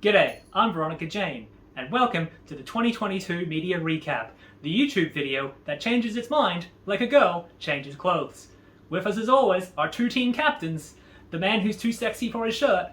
G'day, I'm Veronica Jane, and welcome to the 2022 Media Recap, the YouTube video that changes its mind like a girl changes clothes. With us as always, our two team captains, the man who's too sexy for his shirt,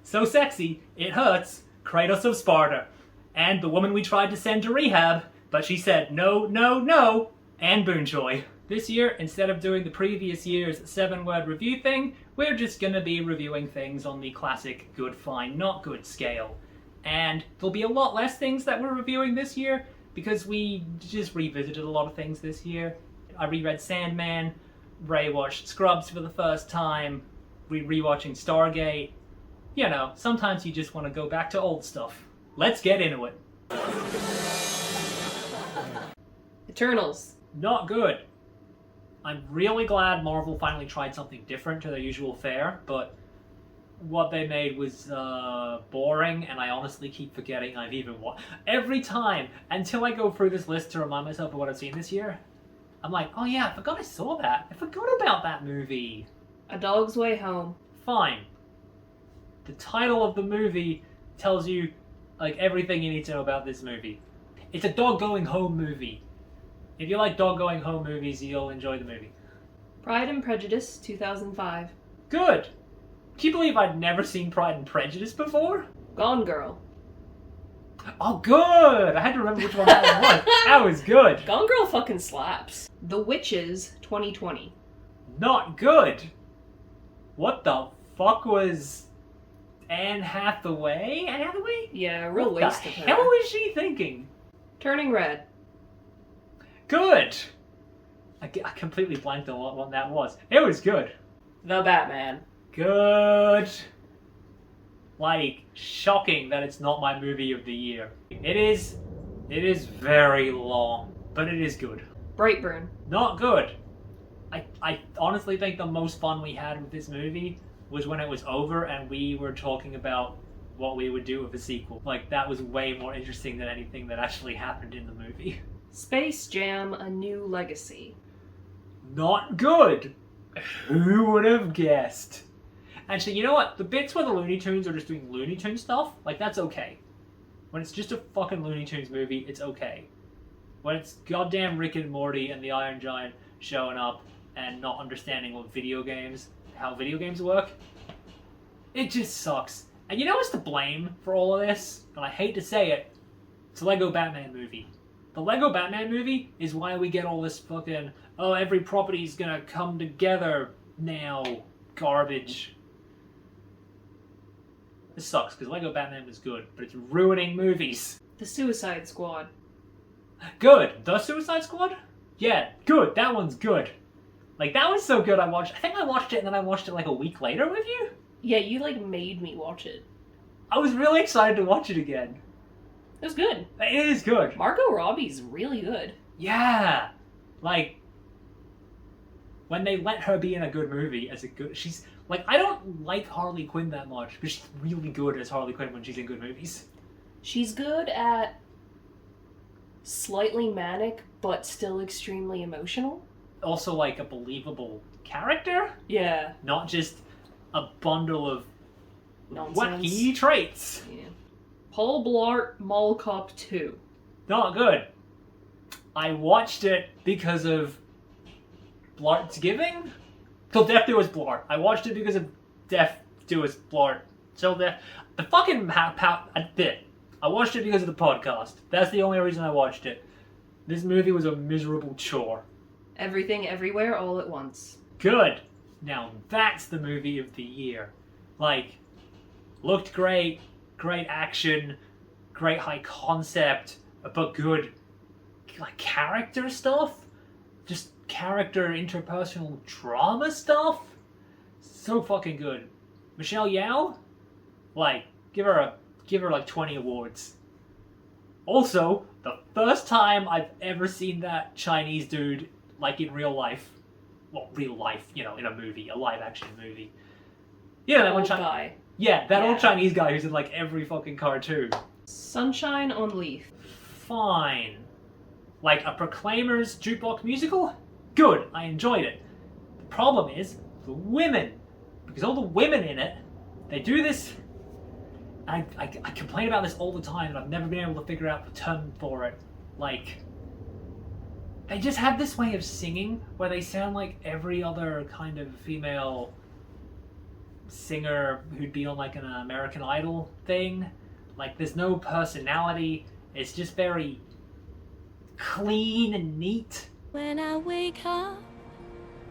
so sexy, it hurts, Kratos of Sparta, and the woman we tried to send to rehab, but she said no, no, no, Anne Boonjoy. This year, instead of doing the previous year's 7-word review thing, we're just gonna be reviewing things on the classic good, fine, not good scale. And there'll be a lot less things that we're reviewing this year, because we just revisited a lot of things this year. I reread Sandman, Ray watched Scrubs for the first time, rewatching Stargate. You know, sometimes you just want to go back to old stuff. Let's get into it. Eternals. Not good. I'm really glad Marvel finally tried something different to their usual fare, but what they made was boring, and I honestly keep forgetting I've even watched. Every time, until I go through this list to remind myself of what I've seen this year, I'm like, oh yeah, I forgot I saw that. I forgot about that movie. A Dog's Way Home. Fine. The title of the movie tells you, like, everything you need to know about this movie. It's a dog going home movie. If you like dog going home movies, you'll enjoy the movie. Pride and Prejudice, 2005. Good! Can you believe I'd never seen Pride and Prejudice before? Gone Girl. Oh, good! I had to remember which one that one was. That was good. Gone Girl fucking slaps. The Witches, 2020. Not good. What the fuck was Anne Hathaway? Anne Hathaway? Yeah, real What waste the of her. hell was she thinking? Turning Red. Good! I completely blanked on what that was. It was good. The Batman. Good. Like, shocking that it's not my movie of the year. It is very long, but it is good. Brightburn. Not good. I honestly think the most fun we had with this movie was when it was over and we were talking about what we would do with a sequel. Like, that was way more interesting than anything that actually happened in the movie. Space Jam: A New Legacy. Not good. Who would have guessed? Actually, you know what? The bits where the Looney Tunes are just doing Looney Tunes stuff, like, that's okay. When it's just a fucking Looney Tunes movie, it's okay. When it's goddamn Rick and Morty and the Iron Giant showing up and not understanding how video games work, it just sucks. And you know what's to blame for all of this? And I hate to say it, it's the Lego Batman movie. The Lego Batman movie is why we get all this fucking, oh, every property's gonna come together now garbage. This sucks, because Lego Batman was good, but it's ruining movies. The Suicide Squad. Good! The Suicide Squad? Yeah, good. That one's good. Like, that was so good I think I watched it and then I watched it like a week later with you? Yeah, you like made me watch it. I was really excited to watch it again. It was good. It is good. Margot Robbie's really good. Yeah! Like, when they let her be in a good movie as a good... She's... Like, I don't like Harley Quinn that much, but she's really good as Harley Quinn when she's in good movies. She's good at slightly manic, but still extremely emotional. Also, like, a believable character? Yeah. Not just a bundle of Nonsense. wacky traits. Yeah. Paul Blart Mall Cop 2. Not good. I watched it because of Blart's Giving? Till Death Do Us Blart. I watched it because of Death Do Us Blart. Till Death... The fucking... I watched it because of the podcast. That's the only reason I watched it. This movie was a miserable chore. Everything Everywhere All at Once. Good. Now that's the movie of the year. Like, looked great, great action, great high concept, but good, like, character stuff? Just character interpersonal drama stuff? So fucking good. Michelle Yeoh? Like, give her like 20 awards. Also, the first time I've ever seen that Chinese dude, like, in real life. Well, real life, you know, in a movie, a live action movie. Yeah, that one guy. Yeah, that old Chinese guy who's in, like, every fucking cartoon. Sunshine on Leaf. Fine. Like a Proclaimers jukebox musical? Good, I enjoyed it. The problem is the women. Because all the women in it, they do this I complain about this all the time, and I've never been able to figure out the term for it. Like, they just have this way of singing where they sound like every other kind of female singer who'd be on like an American Idol thing. Like, there's no personality. It's just very clean and neat. When I wake up,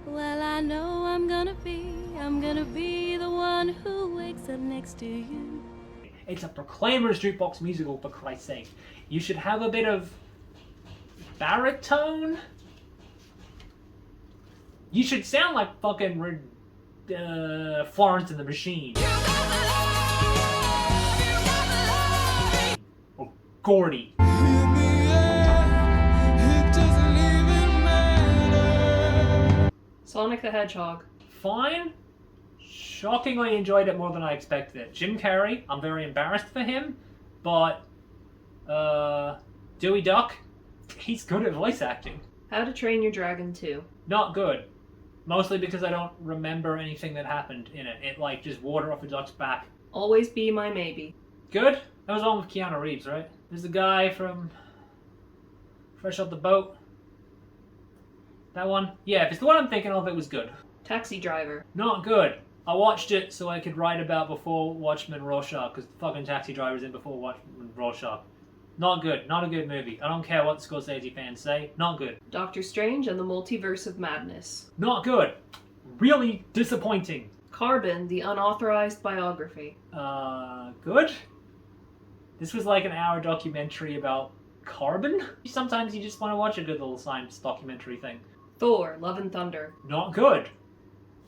well, I know I'm gonna be the one who wakes up next to you. It's a Proclaimers jukebox musical, for Christ's sake. You should have a bit of baritone. You should sound like fucking Florence and the Machine. Or Gordy. Sonic the Hedgehog. Fine. Shockingly enjoyed it more than I expected it. Jim Carrey, I'm very embarrassed for him, but Dewey Duck, he's good at voice acting. How to Train Your Dragon 2. Not good. Mostly because I don't remember anything that happened in it. It like just water off a duck's back. Always Be My Maybe. Good? That was on with Keanu Reeves, right? There's the guy from Fresh Off the Boat. That one? Yeah, if it's the one I'm thinking of, it was good. Taxi Driver. Not good. I watched it so I could write about before Watchmen Rorschach, because the fucking Taxi Driver's in before Watchmen Rorschach. Not good. Not a good movie. I don't care what the Scorsese fans say. Not good. Doctor Strange and the Multiverse of Madness. Not good. Really disappointing. Carbon, the unauthorized biography. Good? This was like an hour documentary about carbon? Sometimes you just want to watch a good little science documentary thing. Thor, Love and Thunder. Not good.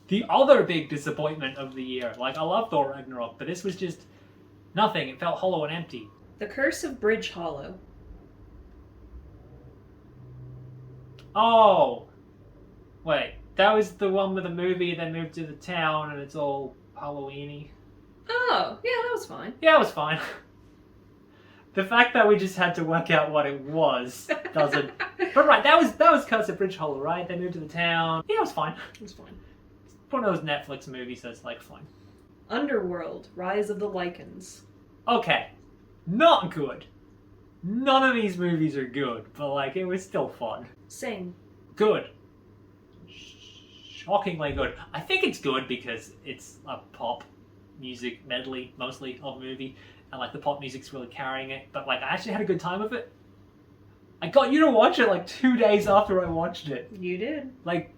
The other big disappointment of the year. Like, I love Thor Ragnarok, but this was just nothing. It felt hollow and empty. The Curse of Bridge Hollow. Oh! Wait, that was the one with the movie that moved to the town and it's all Halloween-y. Oh, yeah, that was fine. Yeah, it was fine. The fact that we just had to work out what it was doesn't... But right, that was Curse of Bridge Hollow, right? They moved to the town. Yeah, it was fine. It was fine. It's one of those Netflix movies that's like fine. Underworld, Rise of the Lycans. Okay. Not good. None of these movies are good, but like, it was still fun. Sing. Good. Shockingly good. I think it's good because it's a pop music medley, mostly, of a movie. And like, the pop music's really carrying it. But like, I actually had a good time with it. I got you to watch it like 2 days after I watched it. You did. Like,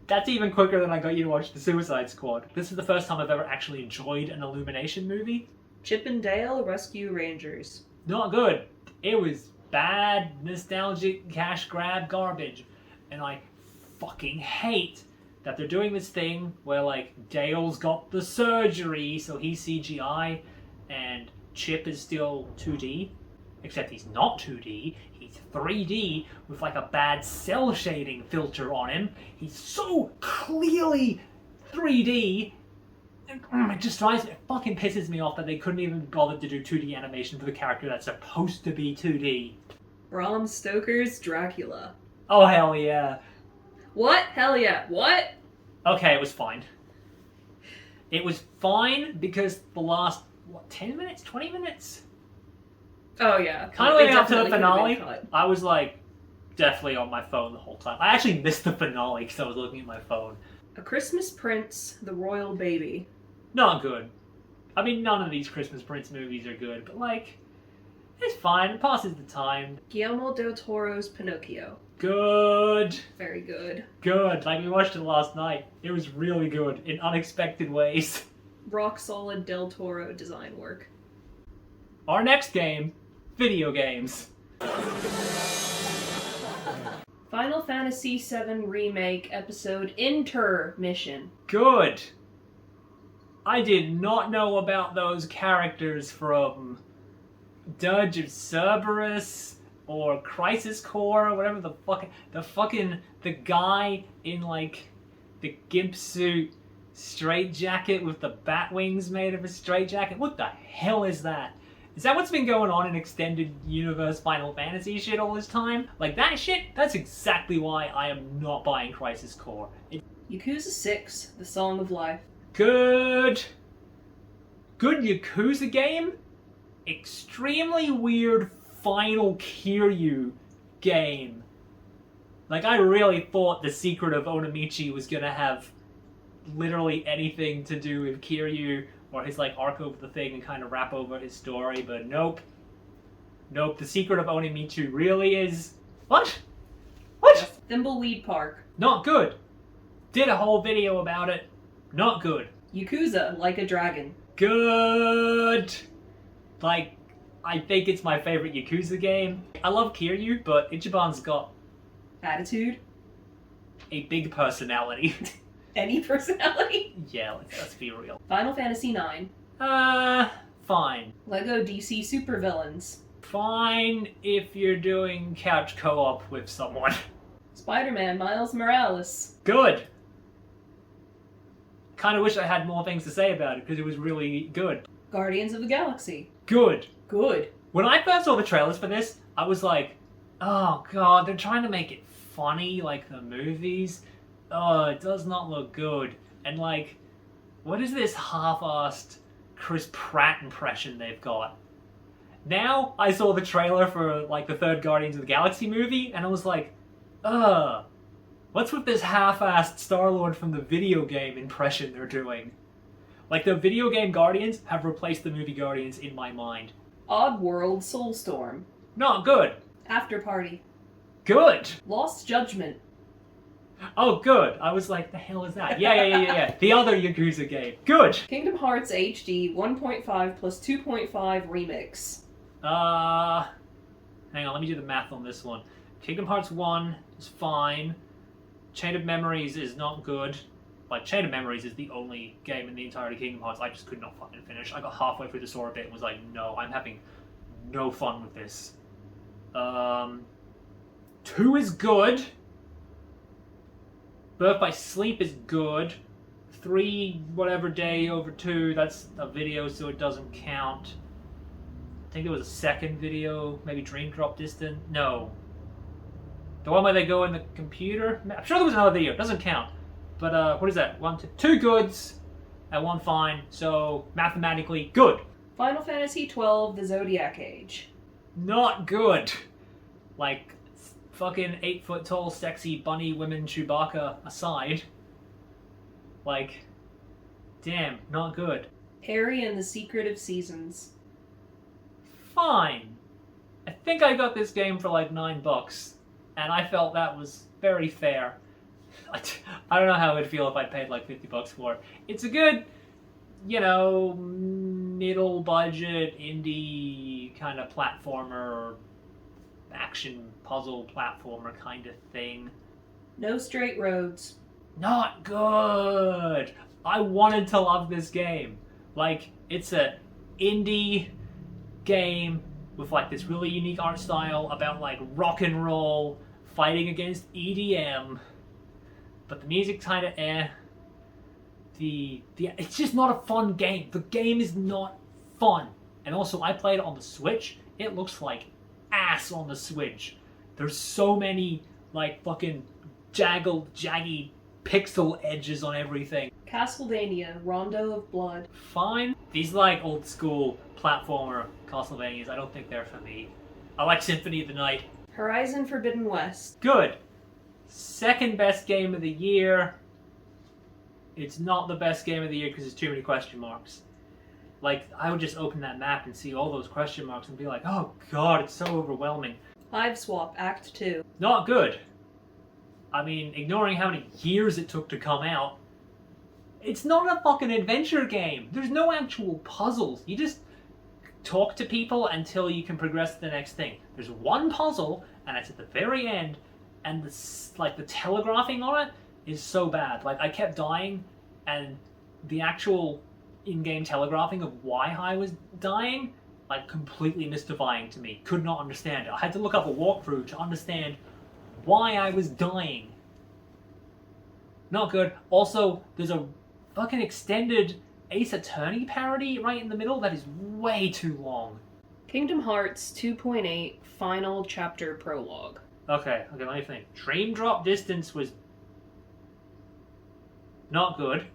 that's even quicker than I got you to watch The Suicide Squad. This is the first time I've ever actually enjoyed an Illumination movie. Chip and Dale Rescue Rangers. Not good. It was bad, nostalgic, cash grab garbage. And I fucking hate that they're doing this thing where like Dale's got the surgery, so he's CGI, and Chip is still 2D. Except he's not 2D, he's 3D with like a bad cell shading filter on him. He's so clearly 3D. It just drives me, it fucking pisses me off that they couldn't even bother to do 2D animation for the character that's supposed to be 2D. Bram Stoker's Dracula. Oh, hell yeah. What? Hell yeah. What? Okay, it was fine. It was fine because the last, 10 minutes? 20 minutes? Oh, yeah. Kind of leading up to the finale, I was like, definitely on my phone the whole time. I actually missed the finale because I was looking at my phone. A Christmas Prince, The Royal Baby. Not good. I mean, none of these Christmas Prince movies are good, but like, it's fine. It passes the time. Guillermo del Toro's Pinocchio. Good. Very good. Good. Like, we watched it last night. It was really good in unexpected ways. Rock solid del Toro design work. Our next game, video games. Final Fantasy VII Remake episode Intermission. Good. I did not know about those characters from Dirge of Cerberus or Crisis Core or whatever the guy in like the gimp suit straitjacket with the bat wings made of a straitjacket. What the hell is that? Is that what's been going on in extended universe Final Fantasy shit all this time? Like that shit? That's exactly why I am not buying Crisis Core. Yakuza 6, The Song of Life. Good. Good Yakuza game. Extremely weird Final Kiryu game. Like, I really thought The Secret of Onamichi was gonna have literally anything to do with Kiryu or his, like, arc over the thing and kind of wrap over his story, but nope. Nope, The Secret of Onamichi really is... What? What? Thimbleweed Park. Not good. Did a whole video about it. Not good. Yakuza, Like a Dragon. Good. Like, I think it's my favorite Yakuza game. I love Kiryu, but Ichiban's got Attitude. a big personality. Any personality. Yeah, let's be real. Final Fantasy IX. Fine. Lego DC Supervillains. Fine if you're doing couch co-op with someone. Spider-Man Miles Morales. Good. Kind of wish I had more things to say about it because it was really good. Guardians of the Galaxy. Good. Good. When I first saw the trailers for this, I was like, oh god, they're trying to make it funny like the movies. Oh, it does not look good. And like, what is this half-assed Chris Pratt impression they've got? Now, I saw the trailer for like the third Guardians of the Galaxy movie, and I was like, what's with this half-assed Star-Lord from the video game impression they're doing? Like, the video game Guardians have replaced the movie Guardians in my mind. Oddworld Soulstorm. Not good. After Party. Good. Lost Judgment. Oh, good. I was like, the hell is that? Yeah. The other Yakuza game. Good. Kingdom Hearts HD 1.5 plus 2.5 remix. Hang on, let me do the math on this one. Kingdom Hearts 1 is fine. Chain of Memories is not good. Like, Chain of Memories is the only game in the entirety of Kingdom Hearts I just could not fucking finish. I got halfway through the Sora bit and was like, no, I'm having no fun with this. 2 is good. Birth by Sleep is good. 3 whatever day over 2, that's a video so it doesn't count. I think there was a second video, maybe Dream Drop Distant. No. The one where they go in the computer? I'm sure there was another video, it doesn't count. But what is that? 2 goods and 1 fine, so mathematically good. Final Fantasy XII The Zodiac Age. Not good. Like, fucking 8-foot tall sexy bunny women Chewbacca aside. Like, damn, not good. Harry and the Secret of Seasons. Fine. I think I got this game for like $9, and I felt that was very fair. I don't know how it would feel if I paid like $50 for it. It's a good, you know, middle budget indie kind of platformer, action puzzle platformer kind of thing. No Straight Roads. Not good. I wanted to love this game. Like, it's a indie game with like this really unique art style about like rock and roll fighting against EDM. But the music's kind of it's just not a fun game. The game is not fun. And also, I played it on the Switch. It looks like ass on the Switch. There's so many like fucking jaggy pixel edges on everything. Castlevania Rondo of Blood. Fine. These like old school platformer Castlevanias, I don't think they're for me. I like Symphony of the Night. Horizon Forbidden West. Good. Second best game of the year. It's not the best game of the year because there's too many question marks. Like, I would just open that map and see all those question marks and be like, oh god, it's so overwhelming. Hive Swap Act 2. Not good. I mean, ignoring how many years it took to come out, it's not a fucking adventure game. There's no actual puzzles. You just talk to people until you can progress to the next thing. There's one puzzle, and it's at the very end, and the telegraphing on it is so bad. Like, I kept dying, and the actual in-game telegraphing of why I was dying, like, completely mystifying to me. Could not understand it. I had to look up a walkthrough to understand why I was dying. Not good. Also, there's a fucking extended Ace Attorney parody right in the middle that is way too long. Kingdom Hearts 2.8 Final Chapter Prologue. Okay, let me think. Dream Drop Distance was not good.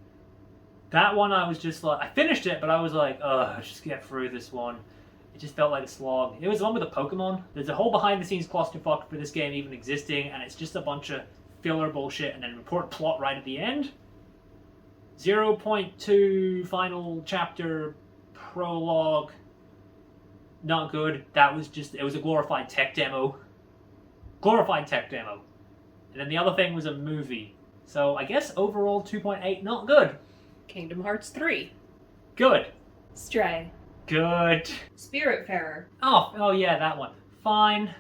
That one I was just like, I finished it, but I was like, ugh, just get through this one. It just felt like a slog. It was the one with the Pokemon. There's a whole behind-the-scenes clusterfuck for this game even existing, and it's just a bunch of filler bullshit and then report plot right at the end. 0.2 final chapter prologue. Not good. That was just, it was a glorified tech demo. Glorified tech demo. And then the other thing was a movie. So I guess overall 2.8, not good. Kingdom Hearts 3. Good. Stray. Good. Spiritfarer. Oh yeah, that one. Fine.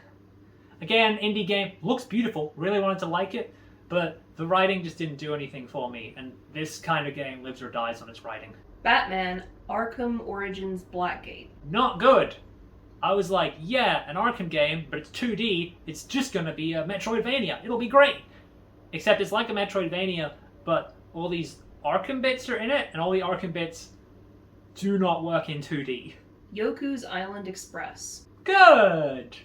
Again, indie game. Looks beautiful. Really wanted to like it. But the writing just didn't do anything for me. And this kind of game lives or dies on its writing. Batman Arkham Origins Blackgate. Not good. I was like, yeah, an Arkham game, but it's 2D. It's just going to be a Metroidvania. It'll be great. Except it's like a Metroidvania, but all these Arkham bits are in it, and all the Arkham bits do not work in 2D. Yoku's Island Express. Good!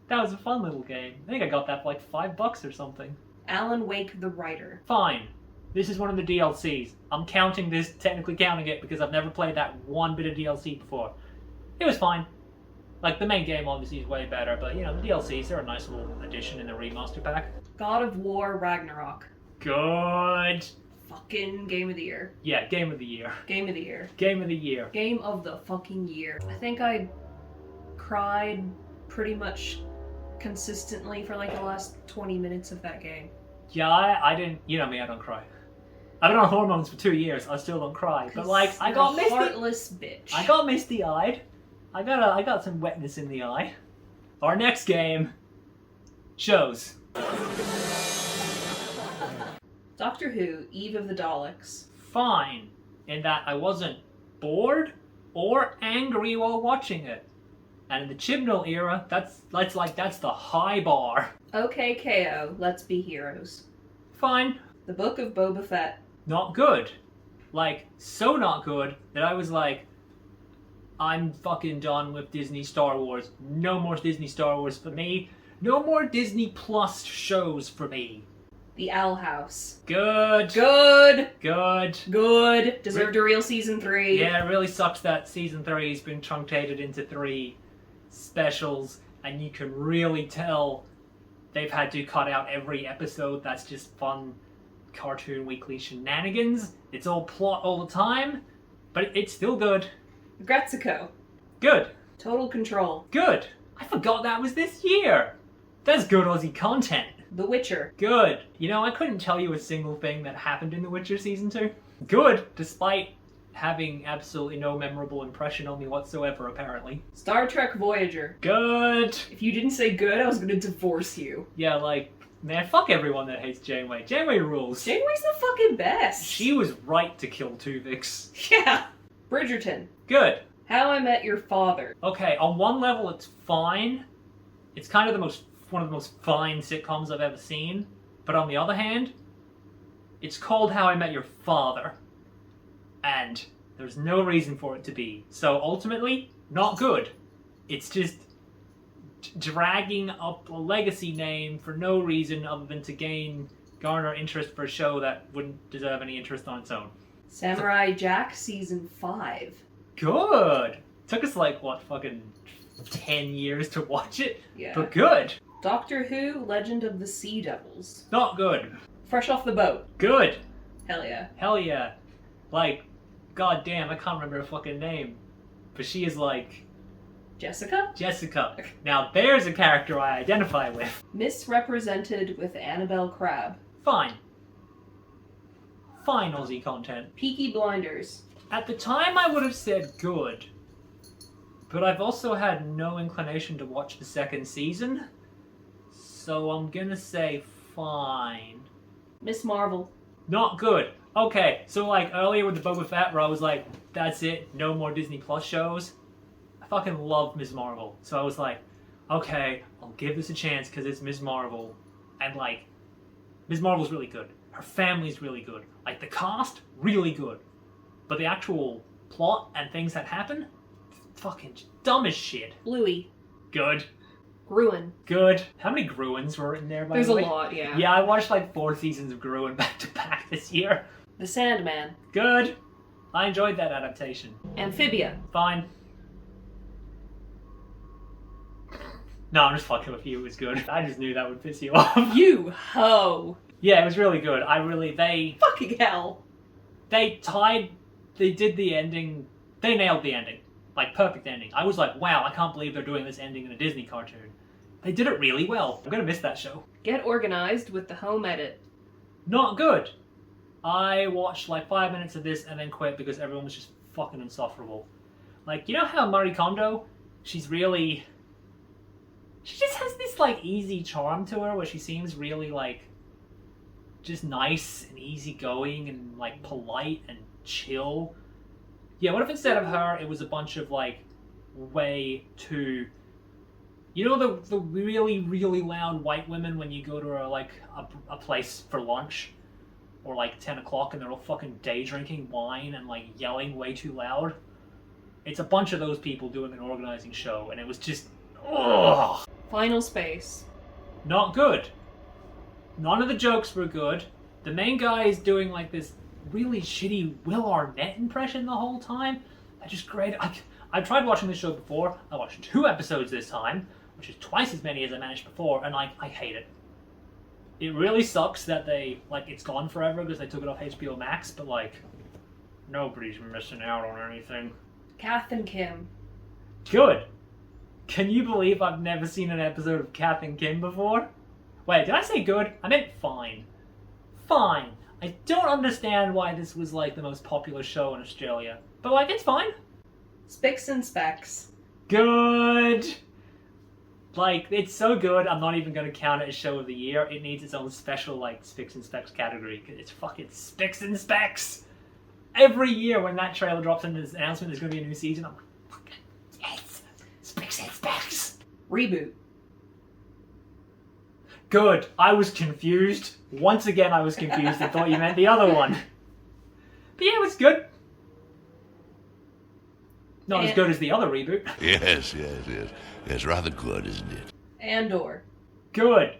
That was a fun little game. I think I got that for like $5 or something. Alan Wake the Writer. Fine. This is one of the DLCs. I'm counting this, technically counting it, because I've never played that one bit of DLC before. It was fine. Like, the main game obviously is way better, but, you know, the DLCs are a nice little addition in the remaster pack. God of War Ragnarok. Good. Fucking Game of the Year. Yeah, Game of the Year. Game of the Year. Game of the Year. Game of the fucking year. I think I cried pretty much consistently for like the last 20 minutes of that game. Yeah, I didn't, you know me, I don't cry. I've been on hormones for 2 years, I still don't cry. But like, I got misty. Heartless bitch. I got misty-eyed. I got some wetness in the eye. Our next game, shows. Doctor Who, Eve of the Daleks. Fine, in that I wasn't bored or angry while watching it. And in the Chibnall era, that's the high bar. Okay, KO, Let's Be Heroes. Fine. The Book of Boba Fett. Not good. Like, so not good that I was like, I'm fucking done with Disney Star Wars. No more Disney Star Wars for me. No more Disney Plus shows for me. The Owl House. Good. Good. Good. Good. Deserved a real season 3. Yeah, it really sucks that season 3's been truncated into 3 specials, and you can really tell they've had to cut out every episode that's just fun cartoon weekly shenanigans. It's all plot all the time, but it's still good. Gretzico. Good. Total Control. Good. I forgot that was this year. That's good Aussie content. The Witcher. Good. You know, I couldn't tell you a single thing that happened in The Witcher Season 2. Good, despite having absolutely no memorable impression on me whatsoever, apparently. Star Trek Voyager. Good. If you didn't say good, I was gonna divorce you. Yeah, like, man, fuck everyone that hates Janeway. Janeway rules. Janeway's the fucking best. She was right to kill Tuvix. Yeah. Bridgerton. Good. How I Met Your Father. Okay, on one level it's fine. It's kind of one of the most fine sitcoms I've ever seen. But on the other hand, it's called How I Met Your Father. And there's no reason for it to be. So ultimately, not good. It's just dragging up a legacy name for no reason other than to garner interest for a show that wouldn't deserve any interest on its own. Samurai Jack Season 5. Good! Took us like, what, fucking 10 years to watch it? Yeah. But good! Doctor Who, Legend of the Sea Devils. Not good. Fresh Off the Boat. Good! Hell yeah. Hell yeah. Like, god damn, I can't remember her fucking name. But she is like... Jessica? Jessica. Now there's a character I identify with. Misrepresented with Annabelle Crabb. Fine. Fine Aussie content. Peaky Blinders. At the time I would have said good. But I've also had no inclination to watch the second season. So I'm gonna say fine. Miss Marvel. Not good. Okay, so like earlier with the Boba Fett where I was like, that's it, no more Disney Plus shows. I fucking love Ms. Marvel. So I was like, okay, I'll give this a chance because it's Ms. Marvel. And like, Ms. Marvel's really good. Her family's really good. Like the cast, really good. But the actual plot and things that happen, fucking dumb as shit. Bluey. Good. Gruen. Good. How many Gruens were in there, by There's the a way? lot, yeah. Yeah, I watched like 4 seasons of Gruen back to back this year. The Sandman. Good. I enjoyed that adaptation. Amphibia. Fine. No, I'm just fucking with you. It was good. I just knew that would piss you off. You ho! Yeah, it was really good. They Fucking hell. they did the ending. They nailed the ending. Like, perfect ending. I was like, wow, I can't believe they're doing this ending in a Disney cartoon. They did it really well. I'm gonna miss that show. Get organized with the home edit. Not good. I watched like 5 minutes of this and then quit because everyone was just fucking insufferable. Like, you know how Marie Kondo, she just has this like easy charm to her where she seems really like just nice and easygoing and like polite and chill. Yeah, what if instead of her it was a bunch of like way too, you know, the really, really loud white women when you go to a place for lunch or like 10 o'clock and they're all fucking day drinking wine and like yelling way too loud? It's a bunch of those people doing an organizing show and it was just, ugh. Final Space. Not good. None of the jokes were good. The main guy is doing like this really shitty Will Arnett impression the whole time. I just great. I've tried watching this show before. I watched 2 episodes this time, which is twice as many as I managed before, and I hate it. It really sucks that it's gone forever because they took it off HBO Max, but like, nobody's missing out on anything. Kath and Kim. Good. Can you believe I've never seen an episode of Kath and Kim before? Wait, did I say good? I meant fine. Fine. I don't understand why this was like the most popular show in Australia. But like, it's fine. Spicks and Specks. Good. Like, it's so good, I'm not even going to count it as show of the year. It needs its own special, like, Spicks and Specks category, because it's fucking Spicks and Specks! Every year when that trailer drops into this announcement there's going to be a new season, I'm like, fucking yes! Spicks and Specks! Reboot. Good. I was confused. Once again I was confused and thought you meant the other one. But yeah, it was good. Not as good as the other reboot. Yes. It's rather good, isn't it? Andor. Good.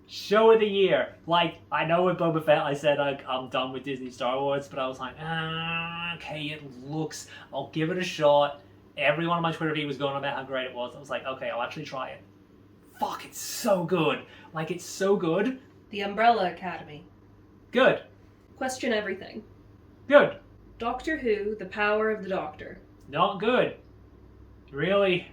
Show of the year. Like, I know with Boba Fett I said I'm done with Disney Star Wars, but I was like, okay, it looks, I'll give it a shot. Everyone on my Twitter feed was going about how great it was. I was like, okay, I'll actually try it. Fuck, it's so good. Like, it's so good. The Umbrella Academy. Good. Question Everything. Good. Doctor Who, The Power of the Doctor. Not good. Really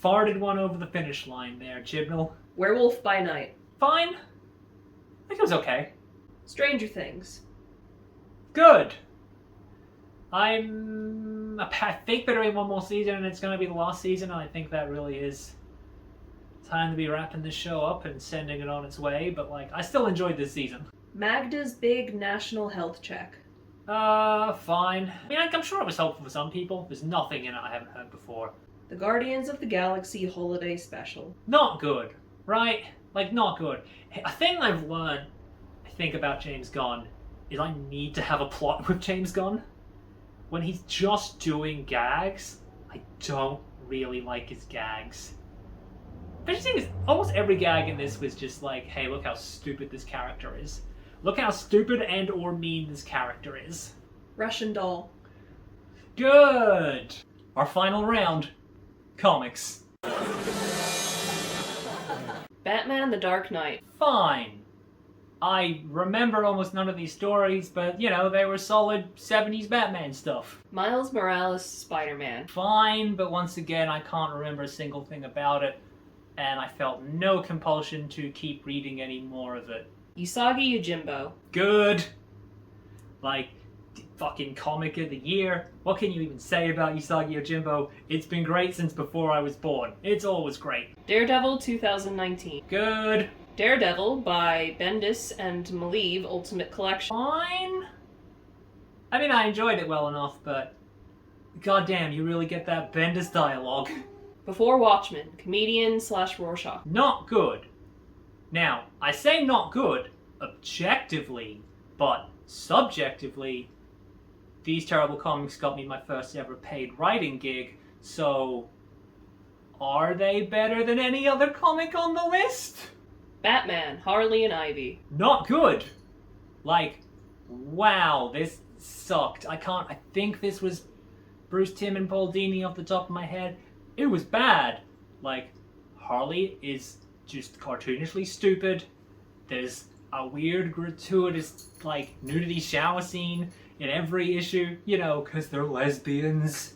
farted one over the finish line there, Chibnall. Werewolf by Night. Fine. I think it was okay. Stranger Things. Good. I think they're doing one more season and it's going to be the last season, and I think that really is time to be wrapping this show up and sending it on its way, but like, I still enjoyed this season. Magda's Big National Health Check. Fine. I mean, I'm sure it was helpful for some people. There's nothing in it I haven't heard before. The Guardians of the Galaxy Holiday Special. Not good, right? Like, not good. A thing I've learned, I think, about James Gunn is I need to have a plot with James Gunn. When he's just doing gags, I don't really like his gags. But the thing is, almost every gag in this was just like, hey, look how stupid this character is. Look how stupid and or mean this character is. Russian Doll. Good! Our final round. Comics. Batman the Dark Knight. Fine. I remember almost none of these stories, but, you know, they were solid 70s Batman stuff. Miles Morales Spider-Man. Fine, but once again, I can't remember a single thing about it, and I felt no compulsion to keep reading any more of it. Usagi Yojimbo. Good. Like, fucking comic of the year. What can you even say about Usagi Yojimbo? It's been great since before I was born. It's always great. Daredevil 2019. Good. Daredevil by Bendis and Malieve Ultimate Collection. Fine. I mean, I enjoyed it well enough, but goddamn, you really get that Bendis dialogue. Before Watchmen, comedian / Rorschach. Not good. Now, I say not good objectively, but subjectively, these terrible comics got me my first ever paid writing gig, so are they better than any other comic on the list? Batman, Harley and Ivy. Not good. Like, wow, this sucked. I think this was Bruce Timm and Paul Dini off the top of my head. It was bad. Like, Harley is just cartoonishly stupid. There's a weird, gratuitous, like, nudity shower scene in every issue, you know, because they're lesbians.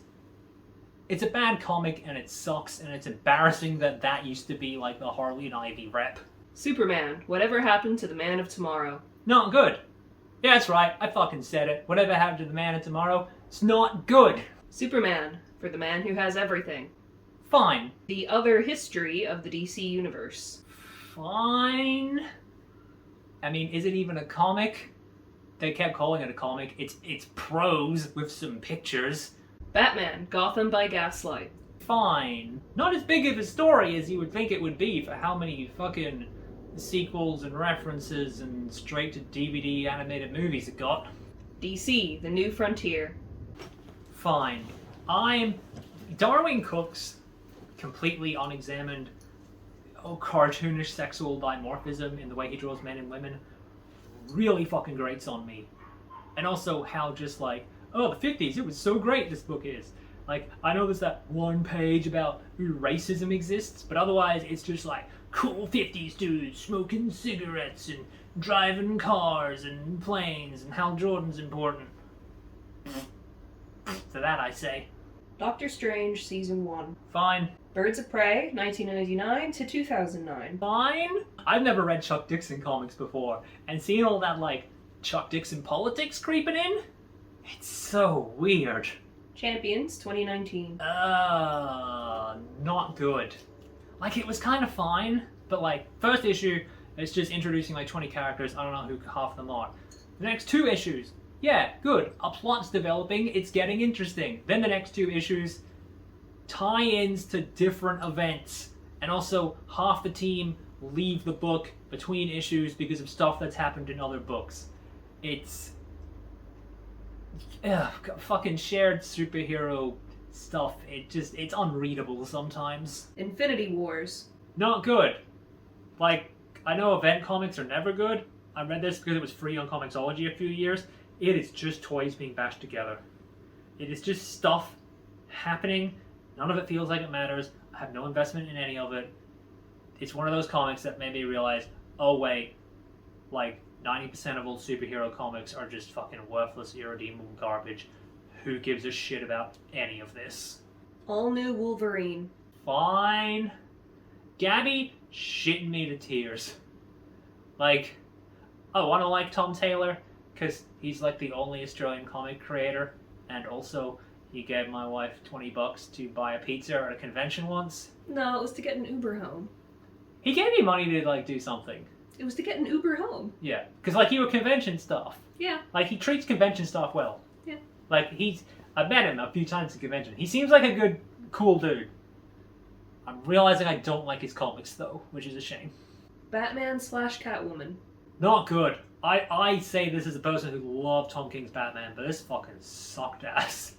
It's a bad comic, and it sucks, and it's embarrassing that that used to be, like, the Harley and Ivy rep. Superman, whatever happened to the Man of Tomorrow? Not good. Yeah, that's right, I fucking said it. Whatever happened to the Man of Tomorrow, it's not good. Superman, for the man who has everything. Fine. The other history of the DC Universe. Fine. I mean, is it even a comic? They kept calling it a comic. It's prose with some pictures. Batman, Gotham by Gaslight. Fine. Not as big of a story as you would think it would be for how many fucking sequels and references and straight-to-DVD animated movies it got. DC, The New Frontier. Fine. Darwin Cook's completely unexamined, cartoonish sexual dimorphism in the way he draws men and women really fucking grates on me. And also how just like, oh, the 50s, it was so great this book is. Like, I know there's that one page about racism exists, but otherwise it's just like, cool 50s dudes smoking cigarettes and driving cars and planes and Hal Jordan's important. To that I say. Doctor Strange, Season 1. Fine. Birds of Prey, 1999 to 2009. Fine. I've never read Chuck Dixon comics before, and seeing all that, like, Chuck Dixon politics creeping in, it's so weird. Champions, 2019. Not good. Like, it was kind of fine, but, like, first issue, it's just introducing, like, 20 characters. I don't know who half of them are. The next 2 issues, yeah, good. A plot's developing, it's getting interesting. Then the next 2 issues, tie-ins to different events. And also, half the team leave the book between issues because of stuff that's happened in other books. It's... fucking shared superhero stuff. It's unreadable sometimes. Infinity Wars. Not good. Like, I know event comics are never good. I read this because it was free on Comixology a few years. It is just toys being bashed together. It is just stuff happening. None of it feels like it matters. I have no investment in any of it. It's one of those comics that made me realize, oh wait, like 90% of all superhero comics are just fucking worthless, irredeemable garbage. Who gives a shit about any of this? All New Wolverine. Fine. Gabby shitting me to tears. Like, I want to like Tom Taylor because he's like the only Australian comic creator, and also he gave my wife $20 to buy a pizza at a convention once. No, it was to get an Uber home. He gave me money to like do something. It was to get an Uber home. Yeah, because like he was convention stuff. Yeah. Like he treats convention stuff well. Yeah. Like I've met him a few times at convention. He seems like a good, cool dude. I'm realizing I don't like his comics though, which is a shame. Batman / Catwoman. Not good. I say this as a person who loved Tom King's Batman, but this fucking sucked ass.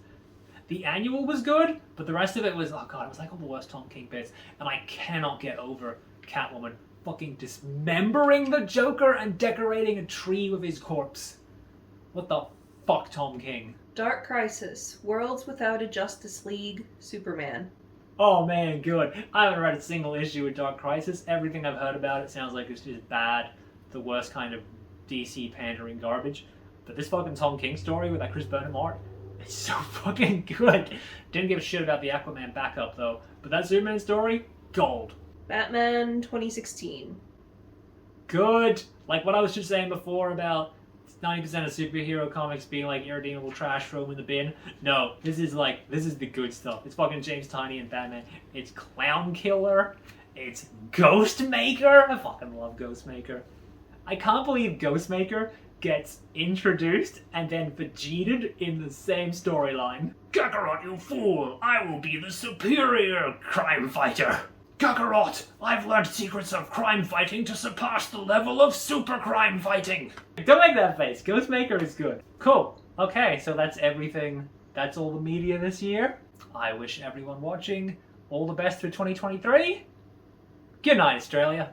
The annual was good, but the rest of it was, oh god, it was like all the worst Tom King bits, and I cannot get over Catwoman fucking dismembering the Joker and decorating a tree with his corpse. What the fuck, Tom King? Dark Crisis. Worlds Without a Justice League. Superman. Oh man, good. I haven't read a single issue of Dark Crisis. Everything I've heard about it sounds like it's just bad. The worst kind of DC pandering garbage. But this fucking Tom King story with that Chris Burnham art, it's so fucking good. Didn't give a shit about the Aquaman backup though. But that Superman story, gold. Batman 2016. Good. Like what I was just saying before about 90% of superhero comics being like irredeemable trash thrown in the bin. No, this is the good stuff. It's fucking James Tynion and Batman. It's Clown Killer. It's Ghostmaker. I fucking love Ghostmaker. I can't believe Ghostmaker gets introduced and then Vegetaed in the same storyline. Kakarot, you fool! I will be the superior crime fighter! Kakarot, I've learned secrets of crime fighting to surpass the level of super crime fighting! Don't make that face. Ghostmaker is good. Cool. Okay, so that's everything. That's all the media this year. I wish everyone watching all the best for 2023. Good night, Australia.